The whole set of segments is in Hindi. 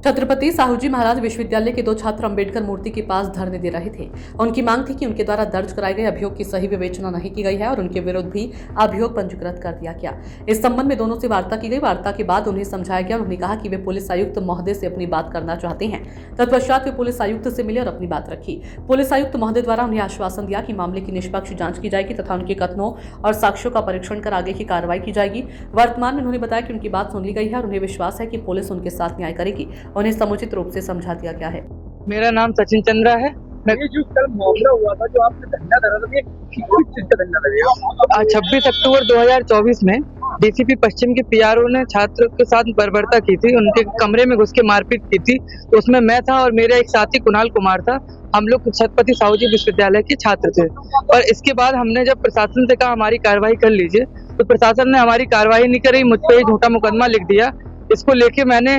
छत्रपति साहूजी महाराज विश्वविद्यालय के दो छात्र अंबेडकर मूर्ति के पास धरने दे रहे थे। उनकी मांग थी कि उनके द्वारा दर्ज कराए गए अभियोग की सही विवेचना नहीं की गई है और उनके विरुद्ध भी अभियोग पंजीकृत कर दिया गया। इस संबंध में दोनों से वार्ता की गई। वार्ता के बाद उन्हें समझाया गया। उन्होंने कहा कि वे पुलिस आयुक्त महोदय से अपनी बात करना चाहते हैं। तत्पश्चात वे पुलिस आयुक्त से मिले और अपनी बात रखी। पुलिस आयुक्त महोदय द्वारा उन्हें आश्वासन दिया कि मामले की निष्पक्ष जांच की जाएगी तथा उनके कथनों और साक्ष्यों का परीक्षण कर आगे की कार्रवाई की जाएगी। वर्तमान में उन्होंने बताया कि उनकी बात सुन ली गई है और उन्हें विश्वास है कि पुलिस उनके साथ न्याय करेगी। उन्हें समुचित रूप से समझा दिया गया है। मेरा नाम सचिन चंद्रा है। ये जो कल मामला हुआ था, जो आपने धरना धरा था, ये किस चीज का धरना लगेगा? 26 अक्टूबर 2024 में डीसीपी पश्चिम के पीआरओ ने छात्र के साथ बर्बरता की थी, उनके कमरे में घुस के मारपीट की थी। तो उसमें मैं था और मेरा एक साथी कुणाल कुमार था। हम लोग छत्रपति साहूजी विश्वविद्यालय के छात्र थे। और इसके बाद हमने जब प्रशासन से कहा हमारी कार्रवाई कर लीजिए, तो प्रशासन ने हमारी कार्रवाई नहीं करी, मुझ पर झूठा मुकदमा लिख दिया। इसको लेके मैंने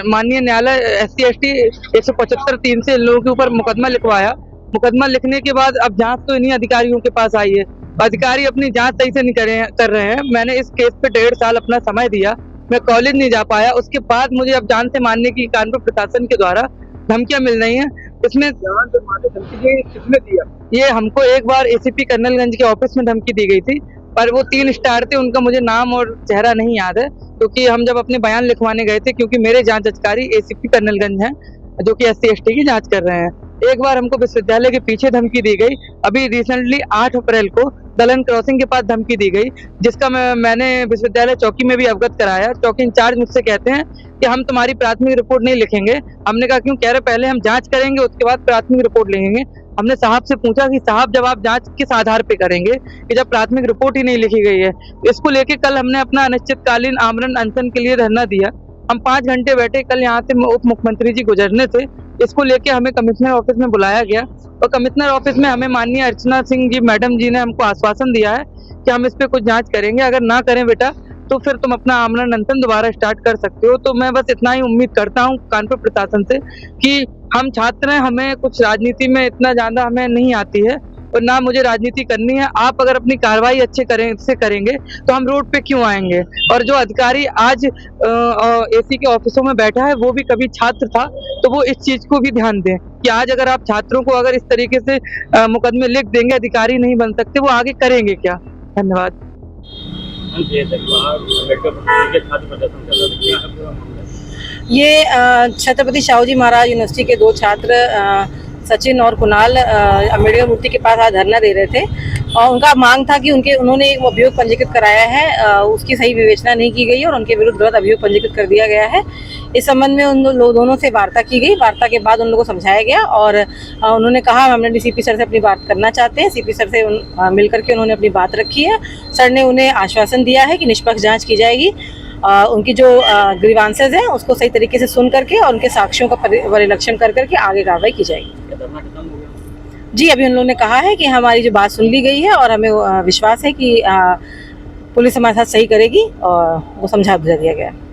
माननीय न्यायालय SC/ST 175(3) से इन लोगों के ऊपर मुकदमा लिखवाया। मुकदमा लिखने के बाद अब जांच तो इन्हीं अधिकारियों के पास आई है। अधिकारी अपनी जांच सही से नहीं कर रहे हैं। मैंने इस केस पे 1.5 साल अपना समय दिया, मैं कॉलेज नहीं जा पाया। उसके बाद मुझे अब जान से मारने की कानपुर प्रशासन के द्वारा धमकियां मिल रही हैं। इसमें जान से मारने धमकी किसने दिया? ये हमको एक बार ACP कर्नलगंज के ऑफिस में धमकी दी गई थी, पर वो 3 स्टार थे, उनका मुझे नाम और चेहरा नहीं याद है, क्योंकि हम जब अपने बयान लिखवाने गए थे, क्योंकि मेरे जांच अधिकारी ACP कर्नलगंज हैं जो कि SC/ST की जांच कर रहे हैं। एक बार हमको विश्वविद्यालय के पीछे धमकी दी गई। अभी रिसेंटली 8 अप्रैल को दलन क्रॉसिंग के पास धमकी दी गई, जिसका मैंने विश्वविद्यालय चौकी में भी अवगत कराया। चौकी इंचार्ज मुझसे कहते हैं कि हम तुम्हारी प्राथमिक रिपोर्ट नहीं लिखेंगे। हमने कहा क्यों? कह रहे पहले हम जांच करेंगे, उसके बाद प्राथमिक रिपोर्ट लिखेंगे। हमने साहब से पूछा कि साहब जब आप जांच किस आधार पे करेंगे कि जब प्राथमिक रिपोर्ट ही नहीं लिखी गई है। इसको लेके कल हमने अपना अनिश्चितकालीन आमरण अनशन के लिए धरना दिया। हम 5 घंटे बैठे। कल यहाँ से उप मुख्यमंत्री जी गुजरने थे। इसको लेके हमें कमिश्नर ऑफिस में बुलाया गया और कमिश्नर ऑफिस में हमें माननीय अर्चना सिंह जी मैडम जी ने हमको आश्वासन दिया है कि हम इस पे कुछ जांच करेंगे। अगर ना करें बेटा तो फिर तुम अपना आमरण अनशन दोबारा स्टार्ट कर सकते हो। तो मैं बस इतना ही उम्मीद करता हूँ कानपुर प्रशासन से कि हम छात्र हैं, हमें कुछ राजनीति में इतना ज्यादा हमें नहीं आती है और ना मुझे राजनीति करनी है। आप अगर अपनी कार्रवाई अच्छे करेंगे तो हम रोड पे क्यों आएंगे? और जो अधिकारी आज AC के ऑफिसों में बैठा है वो भी कभी छात्र था, तो वो इस चीज को भी ध्यान दें कि आज अगर आप छात्रों को अगर इस तरीके से मुकदमे लिख देंगे, अधिकारी नहीं बन सकते, वो आगे करेंगे क्या? धन्यवाद। ये छत्रपति साहूजी महाराज यूनिवर्सिटी के 2 छात्र सचिन और कुणाल अंबेडकर मूर्ति के पास आज धरना दे रहे थे और उनका मांग था कि उन्होंने एक अभियोग पंजीकृत कराया है, उसकी सही विवेचना नहीं की गई और उनके विरुद्ध गलत अभियोग पंजीकृत कर दिया गया है। इस संबंध में उन दोनों से वार्ता की गई। वार्ता के बाद उन लोगों को समझाया गया और उन्होंने कहा हमने DCP सर से अपनी बात करना चाहते हैं। CP सर से मिलकर के उन्होंने अपनी बात रखी है। सर ने उन्हें आश्वासन दिया है कि निष्पक्ष जाँच की जाएगी। उनकी जो ग्रीवांसेस हैं उसको सही तरीके से सुन करके और उनके साक्ष्यों का परिलक्षण कर करके आगे कार्रवाई की जाएगी। जी, अभी उन लोगों ने कहा है कि हमारी जो बात सुन ली गई है और हमें विश्वास है कि पुलिस हमारे साथ सही करेगी और वो समझा दिया गया है।